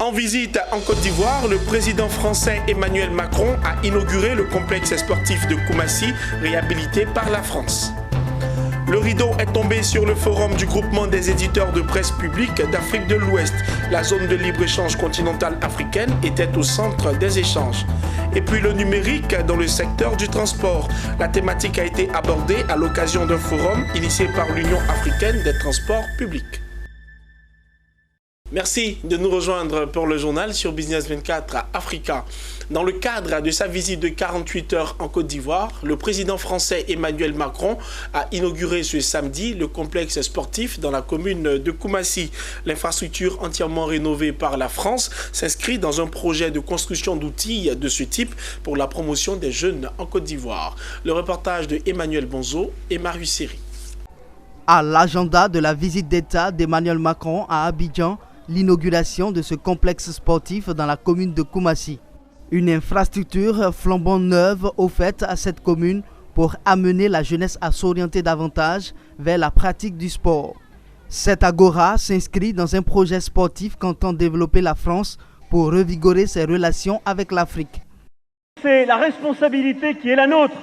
En visite en Côte d'Ivoire, le président français Emmanuel Macron a inauguré le complexe sportif de Koumassi, réhabilité par la France. Le rideau est tombé sur le forum du groupement des éditeurs de presse publique d'Afrique de l'Ouest. La zone de libre-échange continentale africaine était au centre des échanges. Et puis le numérique dans le secteur du transport. La thématique a été abordée à l'occasion d'un forum initié par l'Union africaine des transports publics. Merci de nous rejoindre pour le journal sur Business 24 Africa. Dans le cadre de sa visite de 48 heures en Côte d'Ivoire, le président français Emmanuel Macron a inauguré ce samedi le complexe sportif dans la commune de Koumassi. L'infrastructure entièrement rénovée par la France s'inscrit dans un projet de construction d'outils de ce type pour la promotion des jeunes en Côte d'Ivoire. Le reportage de Emmanuel Bonzo et Marius Seri. À l'agenda de la visite d'État d'Emmanuel Macron à Abidjan, l'inauguration de ce complexe sportif dans la commune de Koumassi. Une infrastructure flambant neuve offerte à cette commune pour amener la jeunesse à s'orienter davantage vers la pratique du sport. Cette agora s'inscrit dans un projet sportif qu'entend développer la France pour revigorer ses relations avec l'Afrique. C'est la responsabilité qui est la nôtre,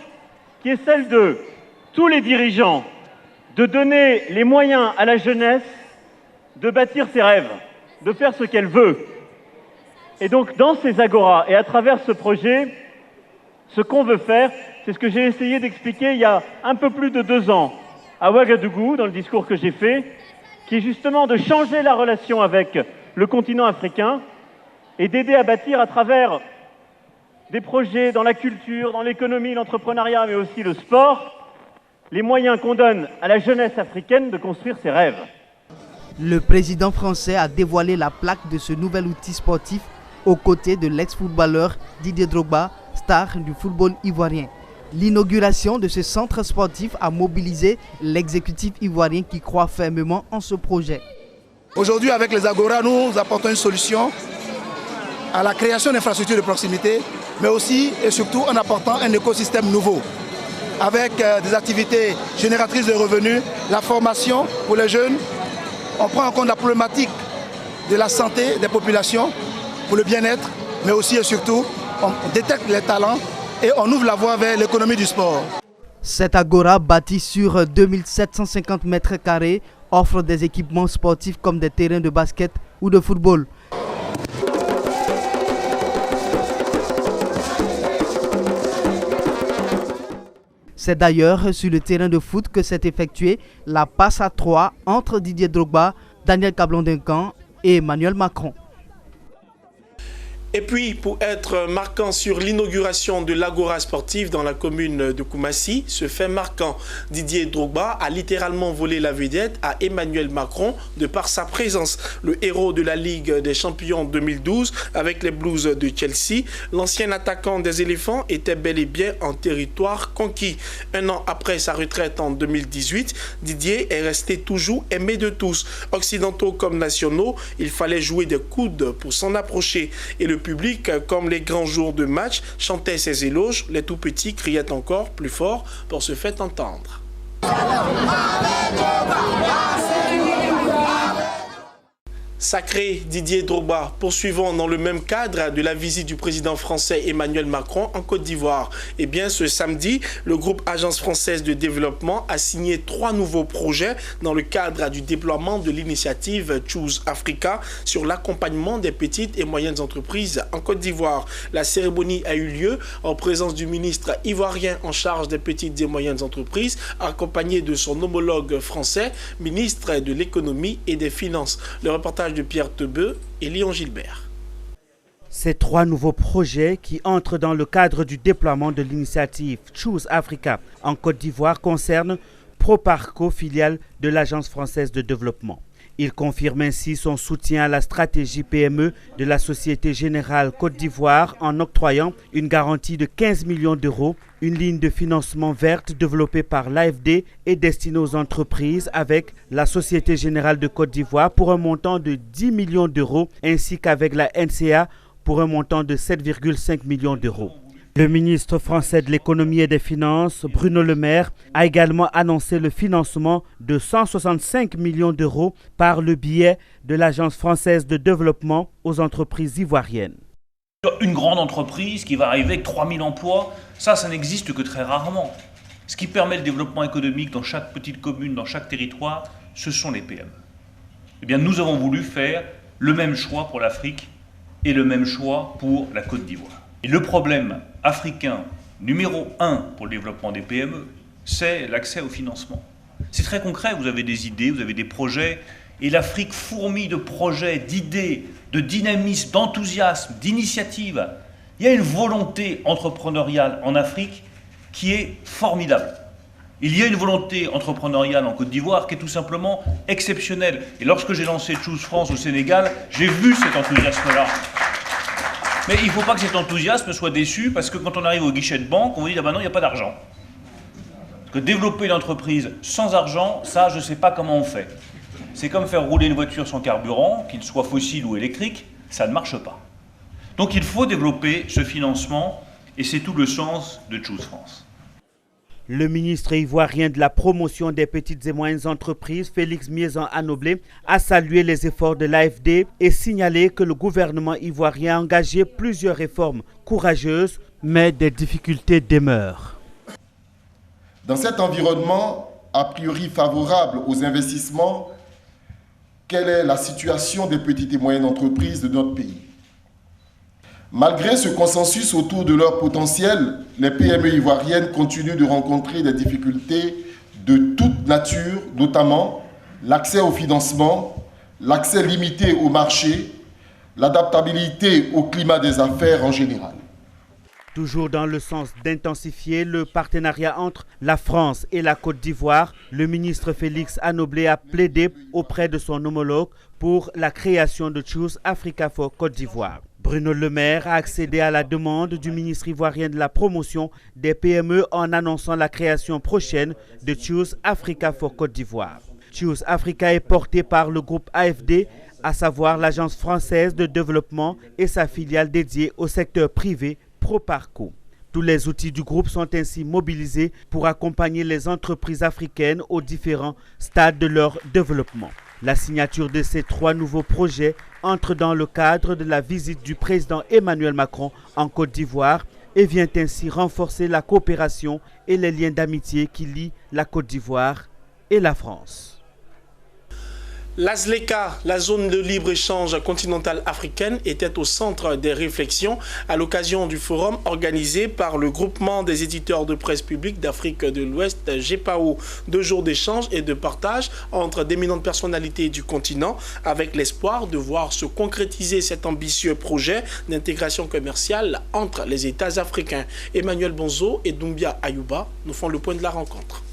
qui est celle de tous les dirigeants, de donner les moyens à la jeunesse de bâtir ses rêves, de faire ce qu'elle veut. Et donc dans ces agoras et à travers ce projet, ce qu'on veut faire, c'est ce que j'ai essayé d'expliquer il y a un peu plus de 2 ans à Ouagadougou, dans le discours que j'ai fait, qui est justement de changer la relation avec le continent africain et d'aider à bâtir à travers des projets dans la culture, dans l'économie, l'entrepreneuriat, mais aussi le sport, les moyens qu'on donne à la jeunesse africaine de construire ses rêves. Le président français a dévoilé la plaque de ce nouvel outil sportif aux côtés de l'ex-footballeur Didier Drogba, star du football ivoirien. L'inauguration de ce centre sportif a mobilisé l'exécutif ivoirien qui croit fermement en ce projet. Aujourd'hui, avec les Agora, nous apportons une solution à la création d'infrastructures de proximité, mais aussi et surtout en apportant un écosystème nouveau, avec des activités génératrices de revenus, la formation pour les jeunes. On prend en compte la problématique de la santé des populations pour le bien-être, mais aussi et surtout, on détecte les talents et on ouvre la voie vers l'économie du sport. Cette agora bâtie sur 2750 mètres carrés offre des équipements sportifs comme des terrains de basket ou de football. C'est d'ailleurs sur le terrain de foot que s'est effectuée la passe à 3 entre Didier Drogba, Daniel Cablon-Duncan et Emmanuel Macron. Et puis, pour être marquant sur l'inauguration de l'Agora sportive dans la commune de Koumassi, ce fait marquant, Didier Drogba a littéralement volé la vedette à Emmanuel Macron de par sa présence. Le héros de la Ligue des Champions 2012 avec les Blues de Chelsea, l'ancien attaquant des éléphants était bel et bien en territoire conquis. 1 an après sa retraite en 2018, Didier est resté toujours aimé de tous. Occidentaux comme nationaux, il fallait jouer des coudes pour s'en approcher. Et le public, comme les grands jours de match, chantait ses éloges. Les tout petits criaient encore plus fort pour se faire entendre. Sacré Didier Drogba. Poursuivons dans le même cadre de la visite du président français Emmanuel Macron en Côte d'Ivoire. Eh bien, ce samedi, le groupe Agence française de développement a signé 3 nouveaux projets dans le cadre du déploiement de l'initiative Choose Africa sur l'accompagnement des petites et moyennes entreprises en Côte d'Ivoire. La cérémonie a eu lieu en présence du ministre ivoirien en charge des petites et moyennes entreprises, accompagné de son homologue français, ministre de l'économie et des finances. Le reportage de Pierre Tebeu et Léon Gilbert. Ces 3 nouveaux projets qui entrent dans le cadre du déploiement de l'initiative Choose Africa en Côte d'Ivoire concernent Proparco, filiale de l'Agence française de développement. Il confirme ainsi son soutien à la stratégie PME de la Société Générale Côte d'Ivoire en octroyant une garantie de 15 millions d'euros, une ligne de financement verte développée par l'AFD et destinée aux entreprises avec la Société Générale de Côte d'Ivoire pour un montant de 10 millions d'euros ainsi qu'avec la NCA pour un montant de 7,5 millions d'euros. Le ministre français de l'économie et des finances, Bruno Le Maire, a également annoncé le financement de 165 millions d'euros par le biais de l'Agence française de développement aux entreprises ivoiriennes. Une grande entreprise qui va arriver avec 3000 emplois, ça n'existe que très rarement. Ce qui permet le développement économique dans chaque petite commune, dans chaque territoire, ce sont les PME. Eh bien, nous avons voulu faire le même choix pour l'Afrique et le même choix pour la Côte d'Ivoire. Et le problème africain numéro 1 pour le développement des PME, c'est l'accès au financement. C'est très concret, vous avez des idées, vous avez des projets, et l'Afrique fourmille de projets, d'idées, de dynamisme, d'enthousiasme, d'initiatives. Il y a une volonté entrepreneuriale en Afrique qui est formidable. Il y a une volonté entrepreneuriale en Côte d'Ivoire qui est tout simplement exceptionnelle. Et lorsque j'ai lancé Choose France au Sénégal, j'ai vu cet enthousiasme-là. Mais il ne faut pas que cet enthousiasme soit déçu, parce que quand on arrive au guichet de banque, on vous dit « ah ben non, il n'y a pas d'argent ». Parce que développer une entreprise sans argent, ça, je ne sais pas comment on fait. C'est comme faire rouler une voiture sans carburant, qu'il soit fossile ou électrique, ça ne marche pas. Donc il faut développer ce financement, et c'est tout le sens de Choose France. Le ministre ivoirien de la promotion des petites et moyennes entreprises, Félix Miezan-Anoblé, a salué les efforts de l'AFD et signalé que le gouvernement ivoirien a engagé plusieurs réformes courageuses, mais des difficultés demeurent. Dans cet environnement a priori favorable aux investissements, quelle est la situation des petites et moyennes entreprises de notre pays? Malgré ce consensus autour de leur potentiel, les PME ivoiriennes continuent de rencontrer des difficultés de toute nature, notamment l'accès au financement, l'accès limité au marché, l'adaptabilité au climat des affaires en général. Toujours dans le sens d'intensifier le partenariat entre la France et la Côte d'Ivoire, le ministre Félix Anoblé a plaidé auprès de son homologue pour la création de Choose Africa for Côte d'Ivoire. Bruno Le Maire a accédé à la demande du ministre ivoirien de la promotion des PME en annonçant la création prochaine de Choose Africa for Côte d'Ivoire. Choose Africa est porté par le groupe AFD, à savoir l'Agence française de développement et sa filiale dédiée au secteur privé Proparco. Tous les outils du groupe sont ainsi mobilisés pour accompagner les entreprises africaines aux différents stades de leur développement. La signature de ces 3 nouveaux projets entre dans le cadre de la visite du président Emmanuel Macron en Côte d'Ivoire et vient ainsi renforcer la coopération et les liens d'amitié qui lient la Côte d'Ivoire et la France. La ZLECA, la zone de libre-échange continentale africaine, était au centre des réflexions à l'occasion du forum organisé par le groupement des éditeurs de presse publique d'Afrique de l'Ouest, GEPAO. 2 jours d'échange et de partage entre d'éminentes personnalités du continent, avec l'espoir de voir se concrétiser cet ambitieux projet d'intégration commerciale entre les États africains. Emmanuel Bonzo et Doumbia Ayouba nous font le point de la rencontre.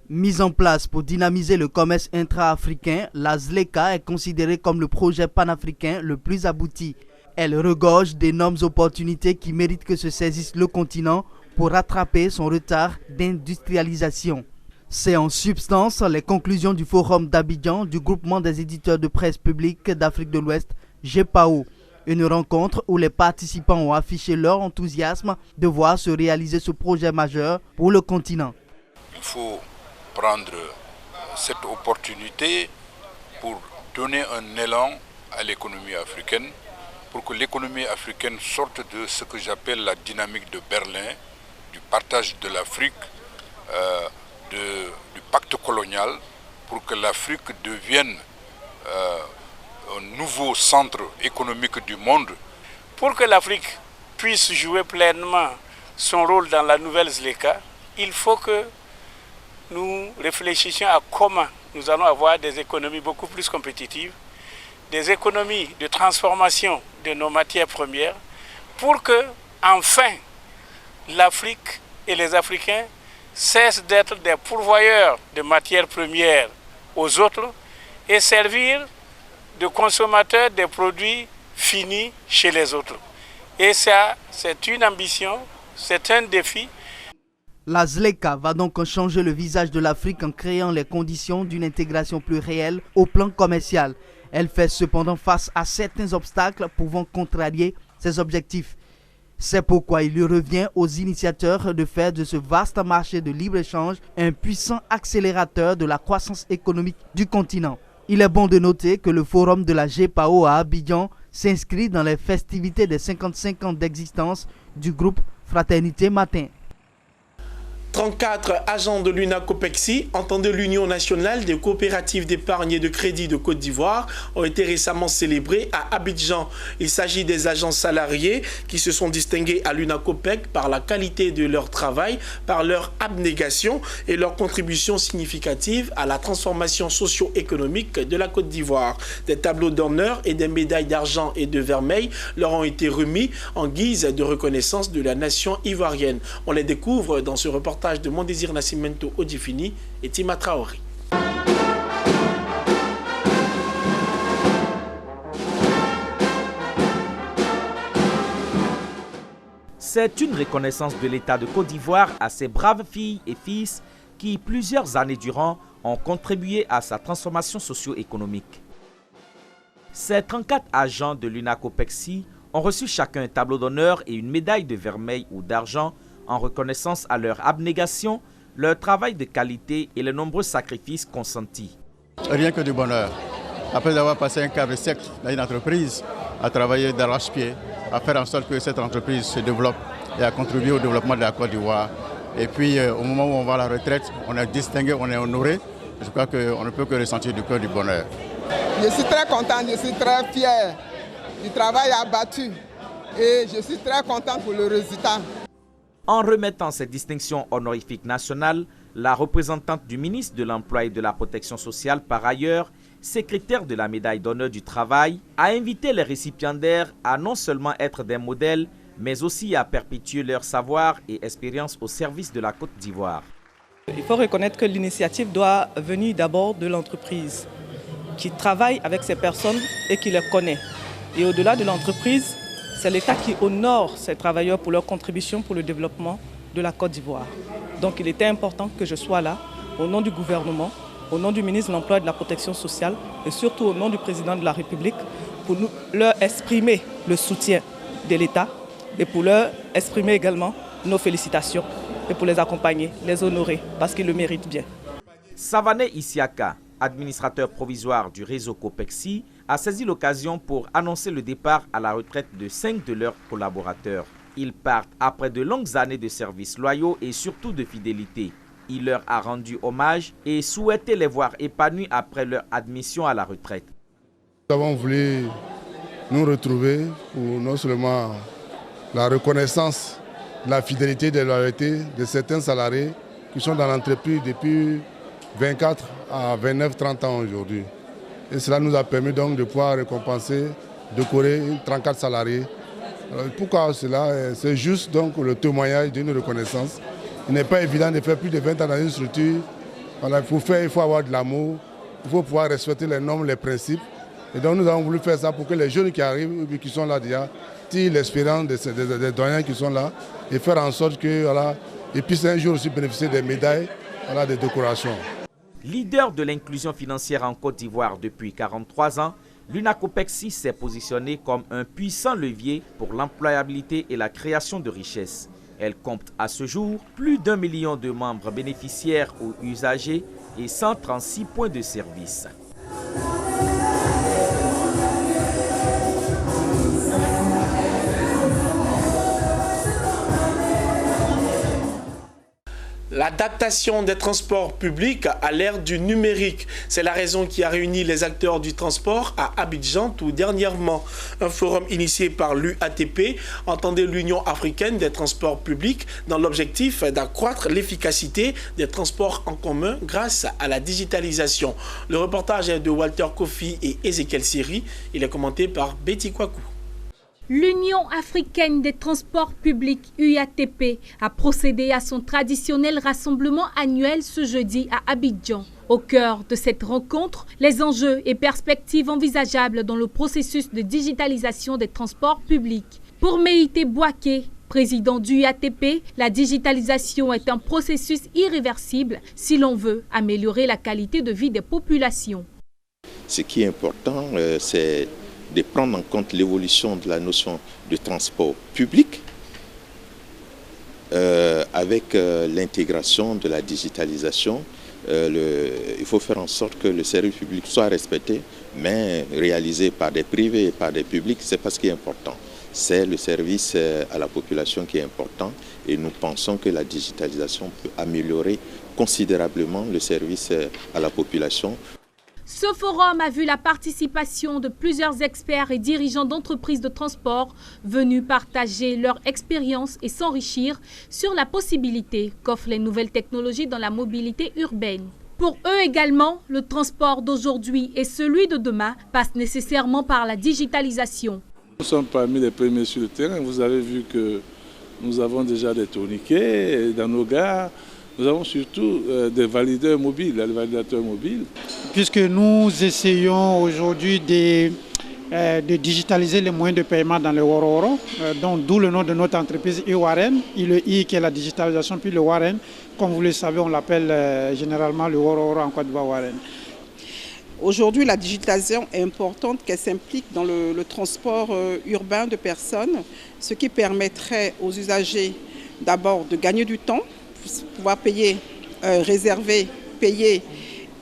Mise en place pour dynamiser le commerce intra-africain, la ZLECA est considérée comme le projet panafricain le plus abouti. Elle regorge d'énormes opportunités qui méritent que se saisisse le continent pour rattraper son retard d'industrialisation. C'est en substance les conclusions du forum d'Abidjan du groupement des éditeurs de presse publique d'Afrique de l'Ouest, GEPAO. Une rencontre où les participants ont affiché leur enthousiasme de voir se réaliser ce projet majeur pour le continent. Il faut prendre cette opportunité pour donner un élan à l'économie africaine, pour que l'économie africaine sorte de ce que j'appelle la dynamique de Berlin, du partage de l'Afrique, du pacte colonial, pour que l'Afrique devienne un nouveau centre économique du monde. Pour que l'Afrique puisse jouer pleinement son rôle dans la nouvelle ZLECA, il faut que nous réfléchissions à comment nous allons avoir des économies beaucoup plus compétitives, des économies de transformation de nos matières premières, pour que, enfin, l'Afrique et les Africains cessent d'être des pourvoyeurs de matières premières aux autres et servir de consommateurs des produits finis chez les autres. Et ça, c'est une ambition, c'est un défi. La ZLECA va donc changer le visage de l'Afrique en créant les conditions d'une intégration plus réelle au plan commercial. Elle fait cependant face à certains obstacles pouvant contrarier ses objectifs. C'est pourquoi il lui revient aux initiateurs de faire de ce vaste marché de libre-échange un puissant accélérateur de la croissance économique du continent. Il est bon de noter que le forum de la GPAO à Abidjan s'inscrit dans les festivités des 55 ans d'existence du groupe Fraternité Matin. 34 agents de l'UNACOPEXI, entendez l'Union nationale des coopératives d'épargne et de crédit de Côte d'Ivoire, ont été récemment célébrés à Abidjan. Il s'agit des agents salariés qui se sont distingués à l'UNACOPEC par la qualité de leur travail, par leur abnégation et leur contribution significative à la transformation socio-économique de la Côte d'Ivoire. Des tableaux d'honneur et des médailles d'argent et de vermeil leur ont été remis en guise de reconnaissance de la nation ivoirienne. On les découvre dans ce reportage de Mon Désir Nascimento Odifini et Tima Traoré. C'est une reconnaissance de l'État de Côte d'Ivoire à ses braves filles et fils qui, plusieurs années durant, ont contribué à sa transformation socio-économique. Ces 34 agents de l'UNACOPEXI ont reçu chacun un tableau d'honneur et une médaille de vermeil ou d'argent en reconnaissance à leur abnégation, leur travail de qualité et les nombreux sacrifices consentis. Rien que du bonheur. Après avoir passé un quart de siècle dans une entreprise, à travailler d'arrache-pied, à faire en sorte que cette entreprise se développe et à contribuer au développement de la Côte d'Ivoire. Et puis au moment où on va à la retraite, on est distingué, on est honoré. Je crois qu'on ne peut que ressentir du cœur du bonheur. Je suis très content, je suis très fier du travail abattu et je suis très content pour le résultat. En remettant cette distinction honorifique nationale, la représentante du ministre de l'Emploi et de la Protection sociale, par ailleurs, secrétaire de la médaille d'honneur du travail, a invité les récipiendaires à non seulement être des modèles, mais aussi à perpétuer leur savoir et expérience au service de la Côte d'Ivoire. Il faut reconnaître que l'initiative doit venir d'abord de l'entreprise, qui travaille avec ces personnes et qui les connaît. Et au-delà de l'entreprise, c'est l'État qui honore ces travailleurs pour leur contribution pour le développement de la Côte d'Ivoire. Donc il était important que je sois là, au nom du gouvernement, au nom du ministre de l'Emploi et de la Protection sociale et surtout au nom du président de la République pour leur exprimer le soutien de l'État et pour leur exprimer également nos félicitations et pour les accompagner, les honorer parce qu'ils le méritent bien. Savané Isiaka, administrateur provisoire du réseau COPEXI, a saisi l'occasion pour annoncer le départ à la retraite de 5 de leurs collaborateurs. Ils partent après de longues années de services loyaux et surtout de fidélité. Il leur a rendu hommage et souhaitait les voir épanouis après leur admission à la retraite. Nous avons voulu nous retrouver pour non seulement la reconnaissance de la fidélité et de la loyauté de certains salariés qui sont dans l'entreprise depuis 24 à 29-30 ans aujourd'hui. Et cela nous a permis donc de pouvoir récompenser, décorer 34 salariés. Alors, pourquoi cela? C'est juste donc le témoignage d'une reconnaissance. Il n'est pas évident de faire plus de 20 ans dans une structure. Voilà, il faut avoir de l'amour, il faut pouvoir respecter les normes, les principes. Et donc nous avons voulu faire ça pour que les jeunes qui arrivent, qui sont là déjà, tirent l'expérience des doyens qui sont là et faire en sorte qu'ils voilà, puissent un jour aussi bénéficier des médailles, voilà, des décorations. Leader de l'inclusion financière en Côte d'Ivoire depuis 43 ans, l'UNACOPEXI s'est positionné comme un puissant levier pour l'employabilité et la création de richesses. Elle compte à ce jour plus d'1 million de membres bénéficiaires ou usagers et 136 points de service. L'adaptation des transports publics à l'ère du numérique. C'est la raison qui a réuni les acteurs du transport à Abidjan tout dernièrement. Un forum initié par l'UATP, entendez l'Union africaine des transports publics, dans l'objectif d'accroître l'efficacité des transports en commun grâce à la digitalisation. Le reportage est de Walter Kofi et Ezekiel Siri. Il est commenté par Betty Kwaku. L'Union africaine des transports publics, UATP, a procédé à son traditionnel rassemblement annuel ce jeudi à Abidjan. Au cœur de cette rencontre, les enjeux et perspectives envisageables dans le processus de digitalisation des transports publics. Pour Meïté Bouaké, président du UATP, la digitalisation est un processus irréversible si l'on veut améliorer la qualité de vie des populations. Ce qui est important, c'est de prendre en compte l'évolution de la notion de transport public avec l'intégration de la digitalisation, il faut faire en sorte que le service public soit respecté, mais réalisé par des privés et par des publics, c'est pas ce qui est important. C'est le service à la population qui est important et nous pensons que la digitalisation peut améliorer considérablement le service à la population. Ce forum a vu la participation de plusieurs experts et dirigeants d'entreprises de transport venus partager leur expérience et s'enrichir sur la possibilité qu'offrent les nouvelles technologies dans la mobilité urbaine. Pour eux également, le transport d'aujourd'hui et celui de demain passent nécessairement par la digitalisation. Nous sommes parmi les premiers sur le terrain. Vous avez vu que nous avons déjà des tourniquets dans nos gares. Nous avons surtout des valideurs mobiles, des validateurs mobiles. Puisque nous essayons aujourd'hui de digitaliser les moyens de paiement dans le Woro-Woro, d'où le nom de notre entreprise iWaren, le I qui est la digitalisation, puis le Waren, comme vous le savez, on l'appelle généralement le Woro-Woro en Côte d'Ivoire Waren. Aujourd'hui, la digitalisation est importante, qu'elle s'implique dans le transport urbain de personnes, ce qui permettrait aux usagers d'abord de gagner du temps, pouvoir payer, réserver, payer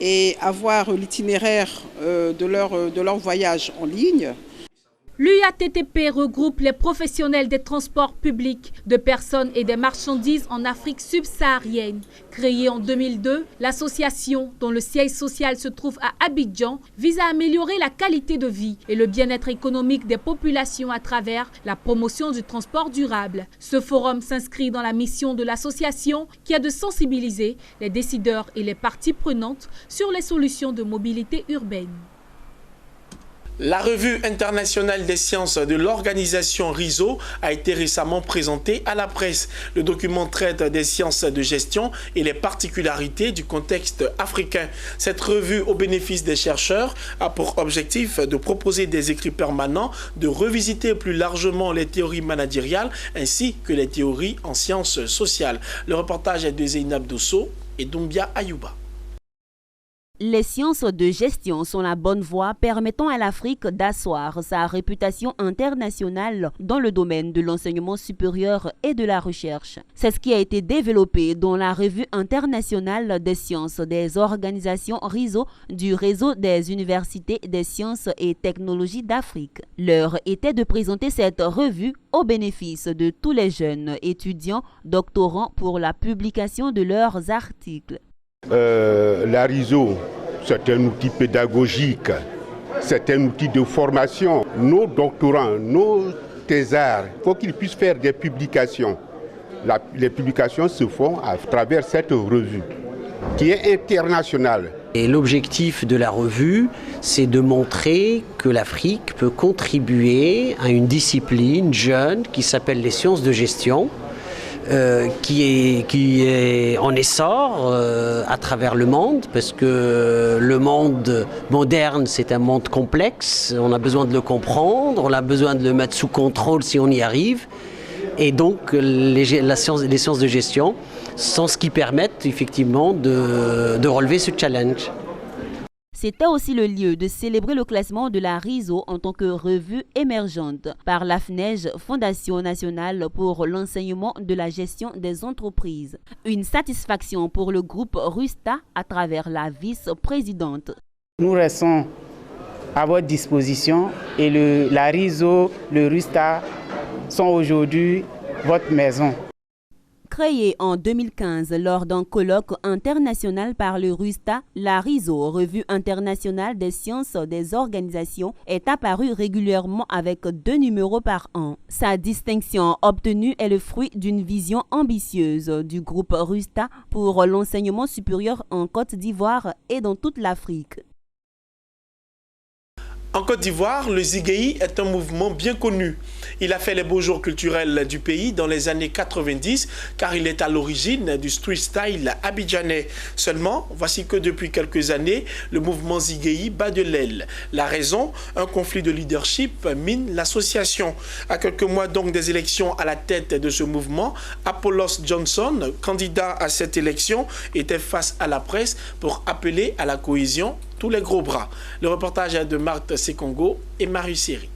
et avoir l'itinéraire de leur voyage en ligne. L'UATTP regroupe les professionnels des transports publics de personnes et des marchandises en Afrique subsaharienne. Créée en 2002, l'association, dont le siège social se trouve à Abidjan, vise à améliorer la qualité de vie et le bien-être économique des populations à travers la promotion du transport durable. Ce forum s'inscrit dans la mission de l'association qui est de sensibiliser les décideurs et les parties prenantes sur les solutions de mobilité urbaine. La revue internationale des sciences de l'organisation RISO a été récemment présentée à la presse. Le document traite des sciences de gestion et les particularités du contexte africain. Cette revue au bénéfice des chercheurs a pour objectif de proposer des écrits permanents, de revisiter plus largement les théories managériales ainsi que les théories en sciences sociales. Le reportage est de Zeynab Dosso et Doumbia Ayouba. Les sciences de gestion sont la bonne voie permettant à l'Afrique d'asseoir sa réputation internationale dans le domaine de l'enseignement supérieur et de la recherche. C'est ce qui a été développé dans la revue internationale des sciences des organisations RISO du réseau des universités des sciences et technologies d'Afrique. L'heure était de présenter cette revue au bénéfice de tous les jeunes étudiants doctorants pour la publication de leurs articles. La RISO, c'est un outil pédagogique, c'est un outil de formation. Nos doctorants, nos thésards, il faut qu'ils puissent faire des publications. Les publications se font à travers cette revue qui est internationale. Et l'objectif de la revue, c'est de montrer que l'Afrique peut contribuer à une discipline jeune qui s'appelle les sciences de gestion. Qui est en essor à travers le monde, parce que le monde moderne, c'est un monde complexe, on a besoin de le comprendre, on a besoin de le mettre sous contrôle si on y arrive, et donc les sciences de gestion sont ce qui permettent effectivement de relever ce challenge. C'était aussi le lieu de célébrer le classement de la RISO en tant que revue émergente par la FNEJ, Fondation nationale pour l'enseignement de la gestion des entreprises. Une satisfaction pour le groupe RUSTA à travers la vice-présidente. Nous restons à votre disposition et la RISO, le RUSTA sont aujourd'hui votre maison. Créée en 2015 lors d'un colloque international par le RUSTA, la RISO, Revue internationale des sciences des organisations, est apparue régulièrement avec 2 numéros par an. Sa distinction obtenue est le fruit d'une vision ambitieuse du groupe RUSTA pour l'enseignement supérieur en Côte d'Ivoire et dans toute l'Afrique. En Côte d'Ivoire, le Ziguéi est un mouvement bien connu. Il a fait les beaux jours culturels du pays dans les années 90 car il est à l'origine du street style abidjanais. Seulement, voici que depuis quelques années, le mouvement Ziguéi bat de l'aile. La raison, un conflit de leadership mine l'association. À quelques mois donc des élections à la tête de ce mouvement, Apollos Johnson, candidat à cette élection, était face à la presse pour appeler à la cohésion tous les gros bras. Le reportage est de Marthe Sekongo et Marie Seri.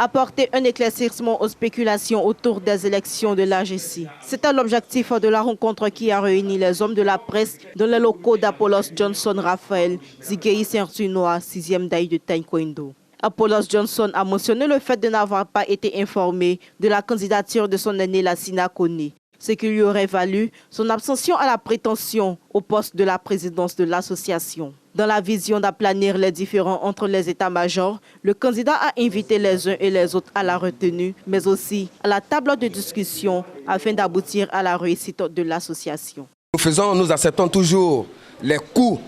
apporter un éclaircissement aux spéculations autour des élections de l'AGC. C'était l'objectif de la rencontre qui a réuni les hommes de la presse dans les locaux d'Apollos Johnson Raphaël, Zigueyi Saint-Tunois, 6e Daï de Taekwondo. Apollos Johnson a mentionné le fait de n'avoir pas été informé de la candidature de son aîné Lassina Koné, ce qui lui aurait valu son abstention à la prétention au poste de la présidence de l'association. Dans la vision d'aplanir les différends entre les états-majors, le candidat a invité les uns et les autres à la retenue, mais aussi à la table de discussion afin d'aboutir à la réussite de l'association. Nous acceptons toujours les coups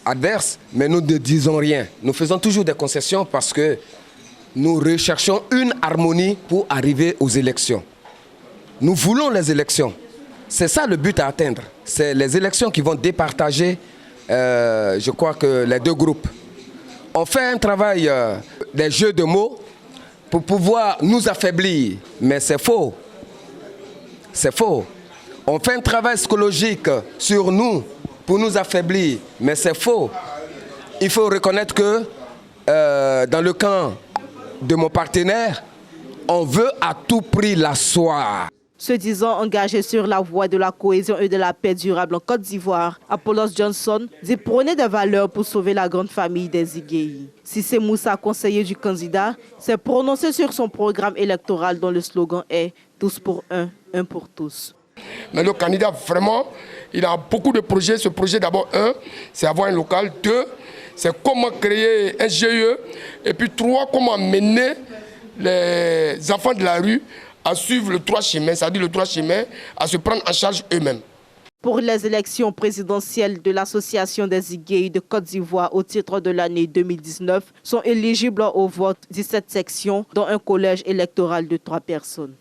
adverses, mais nous ne disons rien. Nous faisons toujours des concessions parce que nous recherchons une harmonie pour arriver aux élections. Nous voulons les élections. C'est ça le but à atteindre. C'est les élections qui vont départager, je crois que les deux groupes. On fait un travail des jeux de mots pour pouvoir nous affaiblir, mais c'est faux. C'est faux. On fait un travail psychologique sur nous pour nous affaiblir, mais c'est faux. Il faut reconnaître que dans le camp de mon partenaire, on veut à tout prix l'asseoir. Se disant engagé sur la voie de la cohésion et de la paix durable en Côte d'Ivoire, Apollos Johnson dit prôner des valeurs pour sauver la grande famille des Zigueyi. Cissé Moussa, conseiller du candidat, s'est prononcé sur son programme électoral dont le slogan est « Tous pour un, un pour tous ». Mais le candidat, vraiment, il a beaucoup de projets. Ce projet, d'abord, 1, c'est avoir un local. 2, c'est comment créer un GIE. Et puis 3, comment mener les enfants de la rue à suivre le 3 chemins, c'est-à-dire le 3 chemins, à se prendre en charge eux-mêmes. Pour les élections présidentielles de l'Association des Zigueyi de Côte d'Ivoire au titre de l'année 2019, sont éligibles au vote 17 sections, dont un collège électoral de 3 personnes.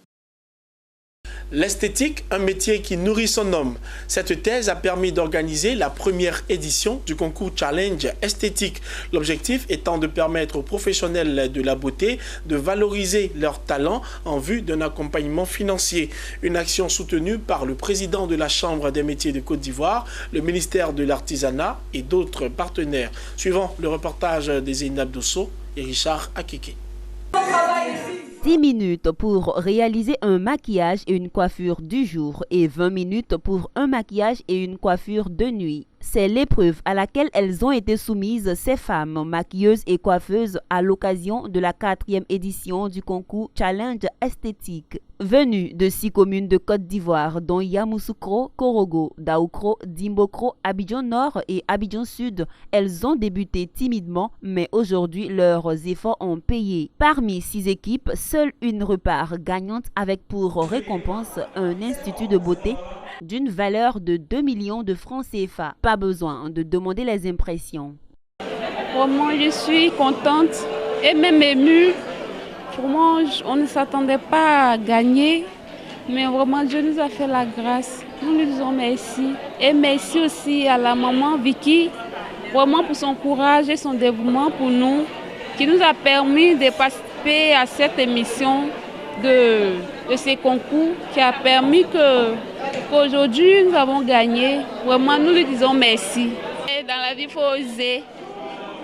L'esthétique, un métier qui nourrit son homme. Cette thèse a permis d'organiser la première édition du concours Challenge Esthétique. L'objectif étant de permettre aux professionnels de la beauté de valoriser leurs talents en vue d'un accompagnement financier. Une action soutenue par le président de la Chambre des métiers de Côte d'Ivoire, le ministère de l'Artisanat et d'autres partenaires. Suivant le reportage des Zeynab Dosso et Richard Akeke. 10 minutes pour réaliser un maquillage et une coiffure du jour et 20 minutes pour un maquillage et une coiffure de nuit. C'est l'épreuve à laquelle elles ont été soumises, ces femmes maquilleuses et coiffeuses, à l'occasion de la 4e édition du concours Challenge Esthétique. Venues de 6 communes de Côte d'Ivoire, dont Yamoussoukro, Korogo, Daoukro, Dimbokro, Abidjan Nord et Abidjan Sud, elles ont débuté timidement, mais aujourd'hui leurs efforts ont payé. Parmi 6 équipes, seule une repart gagnante avec pour récompense un institut de beauté d'une valeur de 2 millions de francs CFA. Pas besoin de demander les impressions. Pour moi, je suis contente et même émue. Pour moi, on ne s'attendait pas à gagner, mais vraiment Dieu nous a fait la grâce. Nous lui disons merci. Et merci aussi à la maman Vicky, vraiment pour son courage et son dévouement pour nous, qui nous a permis de participer à cette émission de ces concours, qui a permis qu'aujourd'hui nous avons gagné. Vraiment, nous lui disons merci. Et dans la vie, il faut oser.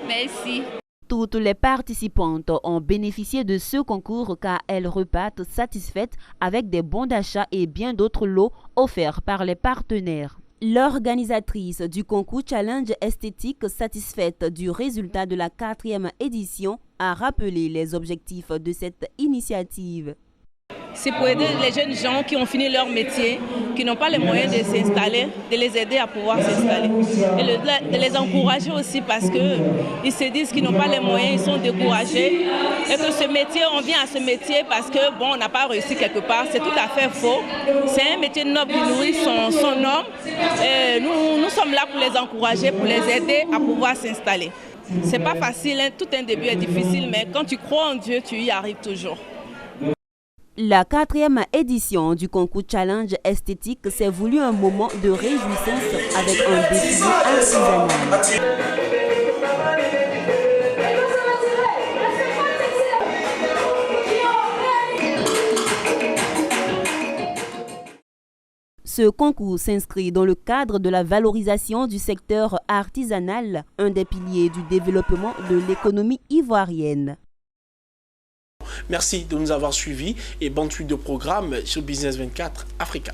Merci. Toutes les participantes ont bénéficié de ce concours car elles repartent satisfaites avec des bons d'achat et bien d'autres lots offerts par les partenaires. L'organisatrice du concours Challenge Esthétique, satisfaite du résultat de la 4e édition, a rappelé les objectifs de cette initiative. C'est pour aider les jeunes gens qui ont fini leur métier, qui n'ont pas les moyens de s'installer, de les aider à pouvoir s'installer. Et de les encourager aussi parce qu'ils se disent qu'ils n'ont pas les moyens, ils sont découragés. Et que ce métier, on vient à ce métier parce que bon, on n'a pas réussi quelque part. C'est tout à fait faux. C'est un métier noble qui nourrit son homme. Et nous sommes là pour les encourager, pour les aider à pouvoir s'installer. C'est pas facile, hein. Tout un début est difficile, mais quand tu crois en Dieu, tu y arrives toujours. La 4e édition du concours Challenge Esthétique s'est voulu un moment de réjouissance avec un défi artisanal. Ce concours s'inscrit dans le cadre de la valorisation du secteur artisanal, un des piliers du développement de l'économie ivoirienne. Merci de nous avoir suivis et bonne suite de programme sur Business 24 Africa.